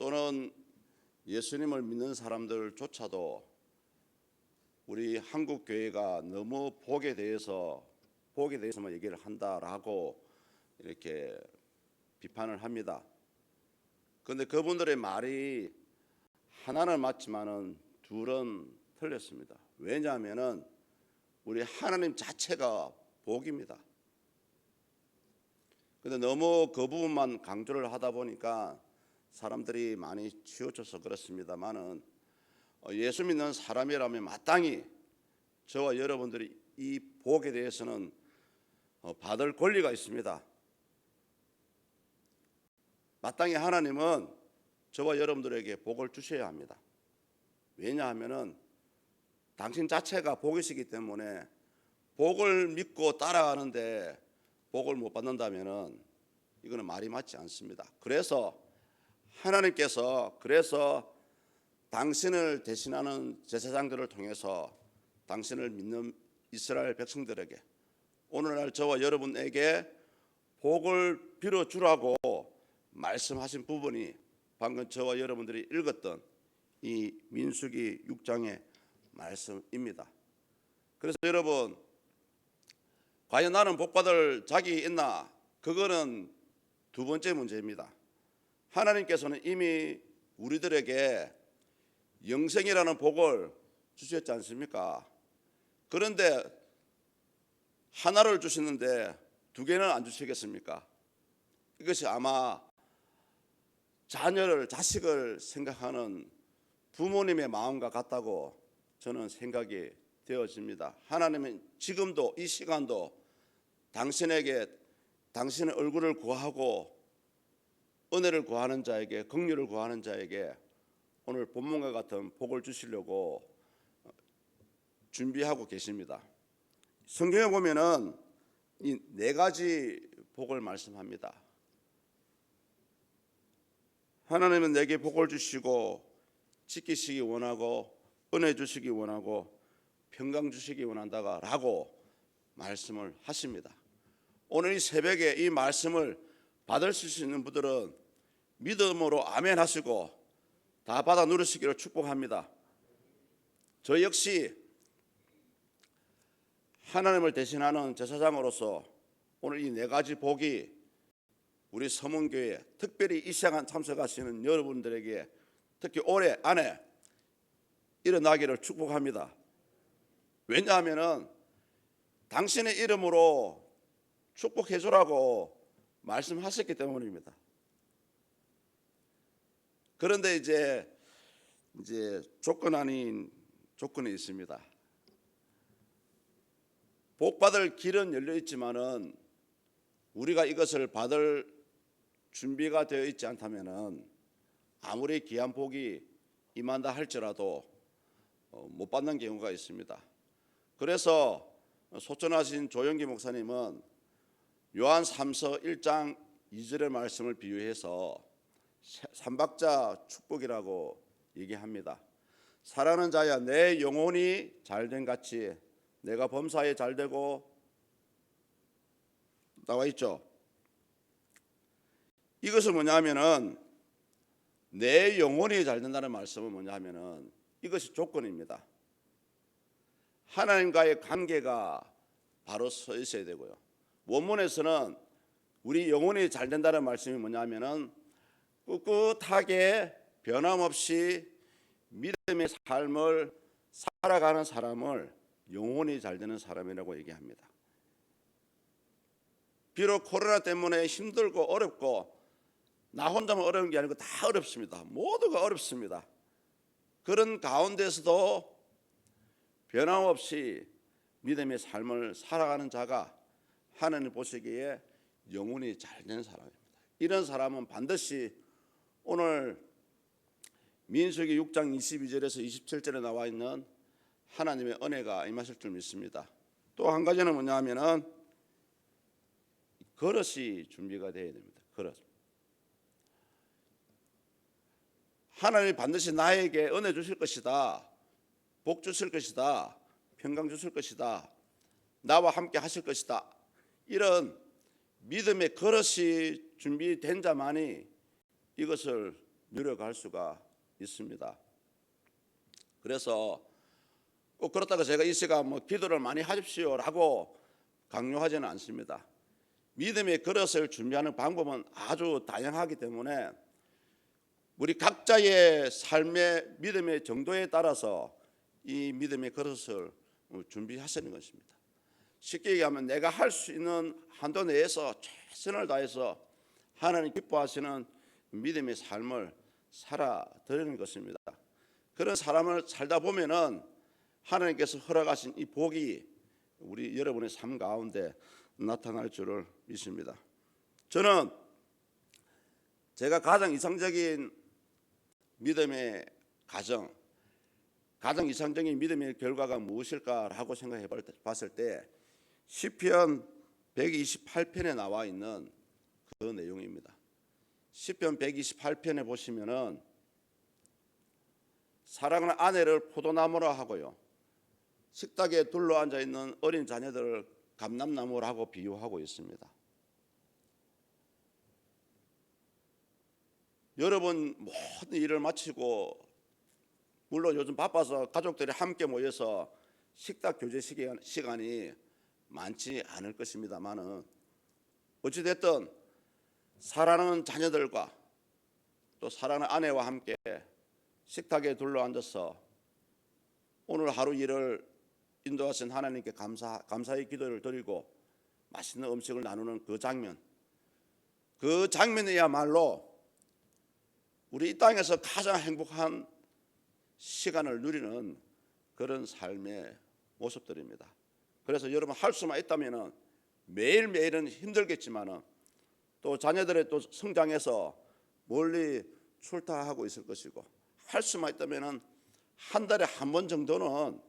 또는 예수님을 믿는 사람들조차도 우리 한국 교회가 너무 복에 대해서만 얘기를 한다라고 이렇게 비판을 합니다. 그런데 그분들의 말이 하나는 맞지만은 둘은 틀렸습니다. 왜냐하면은 우리 하나님 자체가 복입니다. 근데 너무 그 부분만 강조를 하다 보니까 사람들이 많이 치우쳐서 그렇습니다만은 예수 믿는 사람이라면 마땅히 저와 여러분들이 이 복에 대해서는 받을 권리가 있습니다. 마땅히 하나님은 저와 여러분들에게 복을 주셔야 합니다. 왜냐하면은 당신 자체가 복이시기 때문에 복을 믿고 따라가는데 복을 못 받는다면은 이거는 말이 맞지 않습니다. 그래서 하나님께서 당신을 대신하는 제사장들을 통해서 당신을 믿는 이스라엘 백성들에게 오늘날 저와 여러분에게 복을 빌어주라고 말씀하신 부분이 방금 저와 여러분들이 읽었던 이 민수기 6장의 말씀입니다. 그래서 여러분, 과연 나는 복받을 자격이 있나? 그거는 두 번째 문제입니다. 하나님께서는 이미 우리들에게 영생이라는 복을 주셨지 않습니까? 그런데 하나를 주시는데 두 개는 안 주시겠습니까? 이것이 아마 자식을 생각하는 부모님의 마음과 같다고 저는 생각이 되어집니다. 하나님은 지금도 이 시간도 당신에게 당신의 얼굴을 구하고 은혜를 구하는 자에게, 긍휼을 구하는 자에게 오늘 본문과 같은 복을 주시려고 준비하고 계십니다. 성경에 보면은 이 네 가지 복을 말씀합니다. 하나님은 내게 복을 주시고 지키시기 원하고 은혜 주시기 원하고 평강 주시기 원한다라고 말씀을 하십니다. 오늘 이 새벽에 이 말씀을 받으실 수 있는 분들은 믿음으로 아멘 하시고 다 받아 누리시기를 축복합니다. 저 역시 하나님을 대신하는 제사장으로서 오늘 이 네 가지 복이 우리 서문교회 특별히 이 시간 참석하시는 여러분들에게 특히 올해 안에 일어나기를 축복합니다. 왜냐하면 당신의 이름으로 축복해 주라고 말씀하셨기 때문입니다. 그런데 이제 조건 아닌 조건이 있습니다. 복 받을 길은 열려 있지만은 우리가 이것을 받을 준비가 되어 있지 않다면은 아무리 귀한 복이 임한다 할지라도 못 받는 경우가 있습니다. 그래서 소천하신 조영기 목사님은 요한 3서 1장 2절의 말씀을 비유해서 삼박자 축복이라고 얘기합니다. 사랑하는 자야, 내 영혼이 잘된 같이 내가 범사에 잘되고 나와 있죠. 이것은 뭐냐면은 내 영혼이 잘된다는 말씀은 뭐냐면은 이것이 조건입니다. 하나님과의 관계가 바로 서 있어야 되고요. 원문에서는 우리 영혼이 잘된다는 말씀이 뭐냐면은 꿋꿋하게 변함없이 믿음의 삶을 살아가는 사람을 영혼이 잘되는 사람이라고 얘기합니다. 비록 코로나 때문에 힘들고 어렵고 나 혼자만 어려운 게 아니고 다 어렵습니다. 모두가 어렵습니다. 그런 가운데서도 변함없이 믿음의 삶을 살아가는 자가 하나님 보시기에 영혼이 잘된 사람입니다. 이런 사람은 반드시 오늘 민수기 6장 22절에서 27절에 나와 있는 하나님의 은혜가 임하실 줄 믿습니다. 또 한 가지는 뭐냐 하면은 그릇이 준비가 되어야 됩니다. 그릇. 하나님이 반드시 나에게 은혜 주실 것이다, 복 주실 것이다, 평강 주실 것이다, 나와 함께 하실 것이다, 이런 믿음의 그릇이 준비된 자만이 이것을 누려갈 수가 있습니다. 그래서 꼭 그렇다고 제가 이 시간 기도를 많이 하십시오라고 강요하지는 않습니다. 믿음의 그릇을 준비하는 방법은 아주 다양하기 때문에 우리 각자의 삶의 믿음의 정도에 따라서 이 믿음의 그릇을 준비하시는 것입니다. 쉽게 얘기하면 내가 할 수 있는 한도 내에서 최선을 다해서 하나님 기뻐하시는 믿음의 삶을 살아드리는 것입니다. 그런 사람을 살다 보면은 하나님께서 허락하신 이 복이 우리 여러분의 삶 가운데 나타날 줄을 믿습니다. 저는 제가 가장 이상적인 믿음의 가정, 가장 이상적인 믿음의 결과가 무엇일까라고 생각해 봤을 때 시편 128편에 나와 있는 그 내용입니다. 시편 128편에 보시면은 사랑하는 아내를 포도나무라 하고요, 식탁에 둘러앉아 있는 어린 자녀들을 감람나무라고 비유하고 있습니다. 여러분 모든 일을 마치고 물론 요즘 바빠서 가족들이 함께 모여서 식탁 교제 시간이 많지 않을 것입니다만은 어찌됐든 사랑하는 자녀들과 또 사랑하는 아내와 함께 식탁에 둘러앉아서 오늘 하루 일을 인도하신 하나님께 감사의 기도를 드리고 맛있는 음식을 나누는 그 장면이야말로 우리 이 땅에서 가장 행복한 시간을 누리는 그런 삶의 모습들입니다. 그래서 여러분 할 수만 있다면은 매일매일은 힘들겠지만은 또 자녀들의 또 성장해서 멀리 출타하고 있을 것이고, 할 수만 있다면은 한 달에 한 번 정도는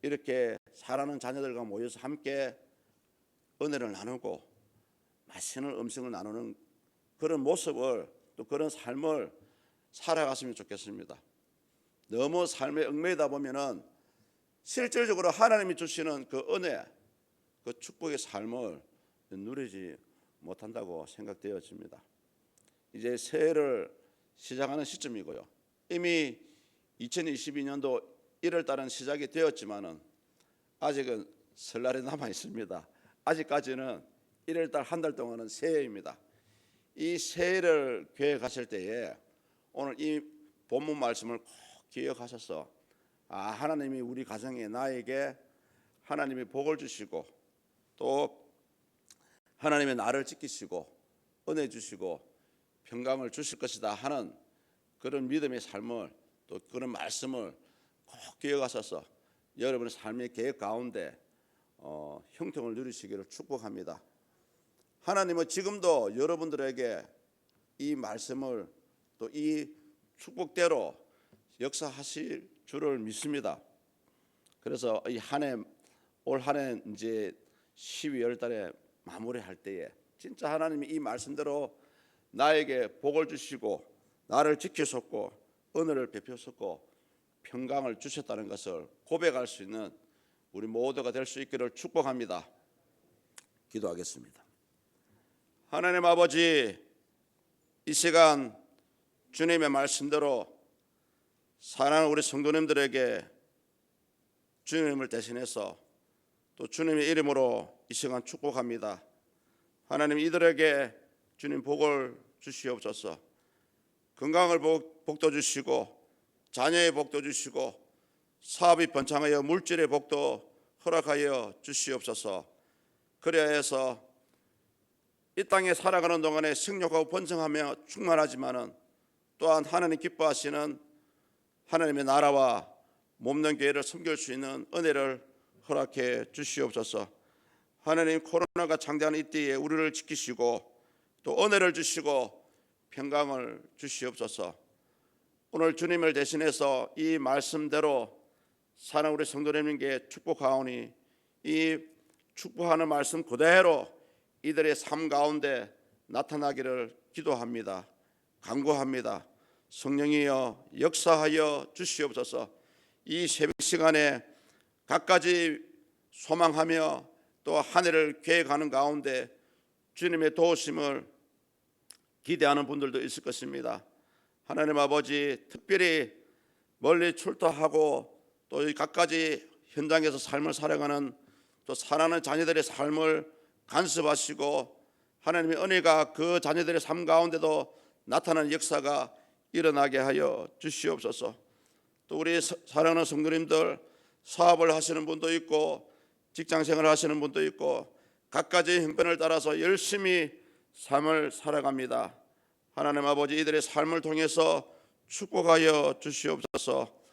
이렇게 사랑하는 자녀들과 모여서 함께 은혜를 나누고 맛있는 음식을 나누는 그런 모습을, 또 그런 삶을 살아갔으면 좋겠습니다. 너무 삶에 얽매이다 보면은 실질적으로 하나님이 주시는 그 은혜, 그 축복의 삶을 누리지 못한다고 생각되어집니다. 이제 새해를 시작하는 시점이고요. 이미 2022년도 1월 달은 시작이 되었지만은 아직은 설날이 남아 있습니다. 아직까지는 1월 달 한 달 동안은 새해입니다. 이 새해를 계획하실 때에 오늘 이 본문 말씀을 꼭 기억하셔서 하나님이 우리 가정에 나에게 하나님이 복을 주시고 또 하나님의 나를 지키시고 은혜 주시고 평강을 주실 것이다 하는 그런 믿음의 삶을, 또 그런 말씀을 꼭 기억하셔서 여러분의 삶의 계획 가운데 형통을 누리시기를 축복합니다. 하나님은 지금도 여러분들에게 이 말씀을 또 이 축복대로 역사하실 줄을 믿습니다. 그래서 이 올 한 해 이제 12월 달에 마무리할 때에 진짜 하나님이 이 말씀대로 나에게 복을 주시고 나를 지키셨고 은혜를 베푸셨고 평강을 주셨다는 것을 고백할 수 있는 우리 모두가 될 수 있기를 축복합니다. 기도하겠습니다. 하나님 아버지, 이 시간 주님의 말씀대로 사랑하는 우리 성도님들에게 주님을 대신해서 또 주님의 이름으로 이 시간 축복합니다. 하나님, 이들에게 주님 복을 주시옵소서. 건강을 복도 주시고 자녀의 복도 주시고 사업이 번창하여 물질의 복도 허락하여 주시옵소서. 그래야 해서 이 땅에 살아가는 동안에 생육하고 번성하며 충만하지만은 또한 하나님 기뻐하시는 하나님의 나라와 몸된 교회를 섬길 수 있는 은혜를 허락해 주시옵소서. 하나님, 코로나가 장대하는 이때에 우리를 지키시고 또 은혜를 주시고 평강을 주시옵소서. 오늘 주님을 대신해서 이 말씀대로 사랑하는 우리 성도님께 축복하오니 이 축복하는 말씀 그대로 이들의 삶 가운데 나타나기를 기도합니다. 간구합니다. 성령이여 역사하여 주시옵소서. 이 새벽 시간에 갖가지 소망하며 또 한 해를 계획하는 가운데 주님의 도우심을 기대하는 분들도 있을 것입니다. 하나님 아버지, 특별히 멀리 출토하고 또 이 갖가지 현장에서 삶을 살아가는 또 사랑하는 자녀들의 삶을 간섭하시고 하나님의 은혜가 그 자녀들의 삶 가운데도 나타나는 역사가 일어나게 하여 주시옵소서. 또 우리 사랑하는 성도님들, 사업을 하시는 분도 있고 직장생활을 하시는 분도 있고 갖가지 형편을 따라서 열심히 삶을 살아갑니다. 하나님 아버지, 이들의 삶을 통해서 축복하여 주시옵소서.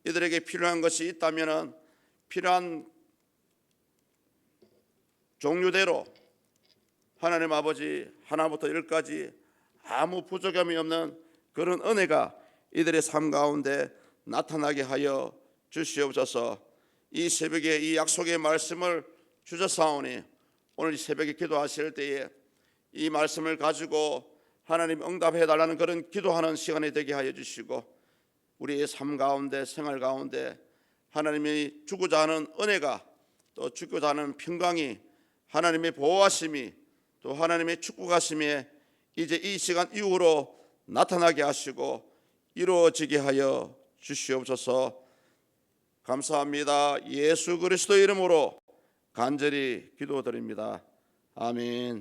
이들에게 필요한 것이 있다면 필요한 종류대로 하나님 아버지 하나부터 열까지 아무 부족함이 없는 그런 은혜가 이들의 삶 가운데 나타나게 하여 주시옵소서. 이 새벽에 이 약속의 말씀을 주셨사오니 오늘 이 새벽에 기도하실 때에 이 말씀을 가지고 하나님 응답해 달라는 그런 기도하는 시간이 되게 하여 주시고 우리의 삶 가운데 생활 가운데 하나님이 주고자 하는 은혜가 또 주고자 하는 평강이 하나님의 보호하심이 또 하나님의 축복하심이 이제 이 시간 이후로 나타나게 하시고 이루어지게 하여 주시옵소서. 감사합니다. 예수 그리스도 이름으로 간절히 기도드립니다. 아멘.